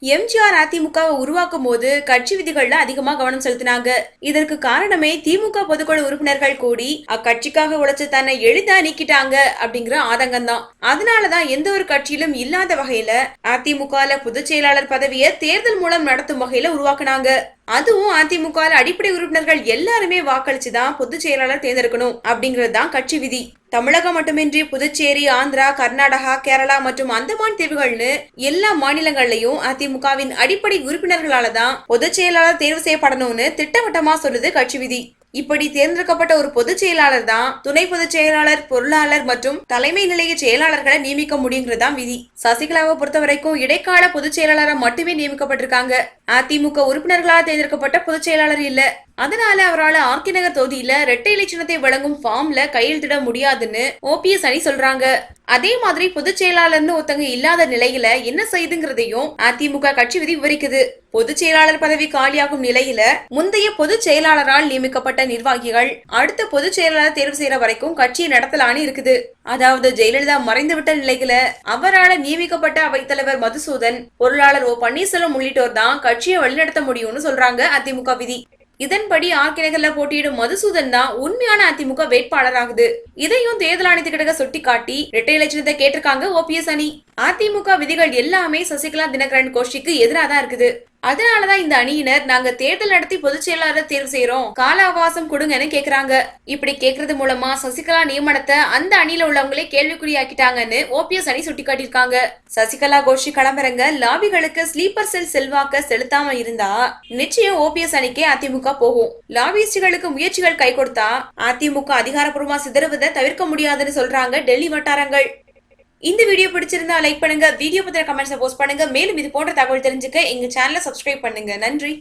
எம்ஜிஆர் அதிமுகவை உருவாக்கும் போது கட்சி விதிகள்ல அதிகமா கவனம் செலுத்தினாங்க. இதற்கு காரணமே திமுக பொதுக்குழு உறுப்பினர்கள் கூடி அக்கட்சிக்காக உழைச்சு தன்னை எளிதா நீக்கிட்டாங்க அப்படிங்கிற ஆதங்கம் தான். அதனாலதான் எந்த ஒரு கட்சியிலும் இல்லாத வகையில அதிமுக பொதுச் செயலாளர் பதவியை தேர்தல் மூலம் நடத்தும் வகையில உருவாக்குனாங்க. அதுவும் அதிமுக அடிப்படை உறுப்பினர்கள் எல்லாருமே வாக்களிச்சுதான் பொதுச் செயலாளர் தேர்ந்தெடுக்கணும் அப்படிங்கிறது தான் கட்சி விதி. தமிழகம் மட்டுமின்றி புதுச்சேரி, ஆந்திரா, கர்நாடகா, கேரளா மற்றும் அந்தமான் தீவுகள்னு எல்லா மாநிலங்கள்லயும் அதிமுகவின் அடிப்படை உறுப்பினர்களால தான் பொதுச் செயலாளர் தேர்வு செய்யப்படணும்னு திட்டவட்டமா சொல்லுது கட்சி விதி. இப்படி தேர்ந்தெடுக்கப்பட்ட ஒரு பொதுச் செயலாளர் தான் துணை பொதுச் செயலாளர், பொருளாளர் மற்றும் தலைமை நிலைய செயலாளர்களை நியமிக்க முடியுங்கிறதா விதி. சசிகலாவை பொறுத்த வரைக்கும் இடைக்கால பொதுச் செயலாளரை மட்டுமே நியமிக்கப்பட்டிருக்காங்க. அதிமுக உறுப்பினர்களால் தேர்ந்தெடுக்கப்பட்ட பொதுச் செயலாளர் இல்ல. அதனால அவரால் ஆர்கே நகர் தொகுதியில இரட்டை இலை சின்னத்தை வழங்கும் ஃபார்ம்ல கையெழுத்திட முடியாதுன்னு ஓபிஎஸ் அணி சொல்றாங்க. அதே மாதிரி பொதுச் செயலாளர்னு ஒருத்தங்க இல்லாத நிலையில என்ன செய்யுதுங்கிறதையும் அதிமுக கட்சி விதி விவரிக்குது. பொதுச் செயலாளர் பதவி காலியாகும் நிலையில முந்தைய பொதுச் செயலாளரால் நியமிக்கப்பட்ட நிர்வாகிகள் அடுத்த பொதுச் செயலாளர் தேர்வு செய்யற வரைக்கும் கட்சியை நடத்தலான்னு இருக்குது. அதாவது ஜெயலலிதா மறைந்துவிட்ட நிலையில அவரால் நியமிக்கப்பட்ட அவைத்தலைவர் மதுசூதன், பொருளாளர் ஓ பன்னீர்செல்வம் உள்ளிட்டோர் தான் கட்சியை வழிநடத்த முடியும்னு சொல்றாங்க அதிமுக விதி. இதன்படி ஆர்கே நகர்ல போட்டியிடும் மதுசூதன் தான் உண்மையான அதிமுக வேட்பாளர் ஆகுது. இதையும் தேர்தல் ஆணையத்துக்கிட்ட சுட்டி காட்டி இரட்டை இலை சின்னத்தை கேட்டிருக்காங்க ஓபிஎஸ் அணி. அதிமுக விதிகள் எல்லாமே சசிகலா தினகரன் கோஷ்டிக்கு எதிராக தான் இருக்குது. அதனாலதான் இந்த அணியினர் நாங்க தேர்தல் நடத்தி பொதுச் செயலாளர் தேர்வு செய்யறோம், கால அவகாசம் கொடுங்கன்னு கேக்குறாங்க. இப்படி கேக்குறது மூலமா சசிகலா நியமனத்தை அந்த அணியில உள்ளவங்களே கேள்விக்குறியாக்கிட்டாங்கன்னு ஓபிஎஸ் அணி சுட்டிக்காட்டியிருக்காங்க. சசிகலா கோஷ்டி களமிறங்க லாபிகளுக்கு ஸ்லீப்பர் செல் செல்வாக்க செலுத்தாம இருந்தா நிச்சயம் ஓபிஎஸ் அணிக்கே அதிமுக போகும். லாபிஸ்டுகளுக்கு முயற்சிகள் கை கொடுத்தா அதிமுக அதிகாரப்பூர்வமா சிதறுவதை தவிர்க்க முடியாதுன்னு சொல்றாங்க டெல்லி வட்டாரங்கள். இந்த வீடியோ பிடிச்சிருந்தா லைக் பண்ணுங்க, வீடியோ பத்தின கமெண்ட்ஸ் போஸ்ட் பண்ணுங்க. மேலும் இது போன்ற தகவல் தெரிஞ்சுக்க எங்க சேனலை சப்ஸ்கிரைப் பண்ணுங்க. நன்றி.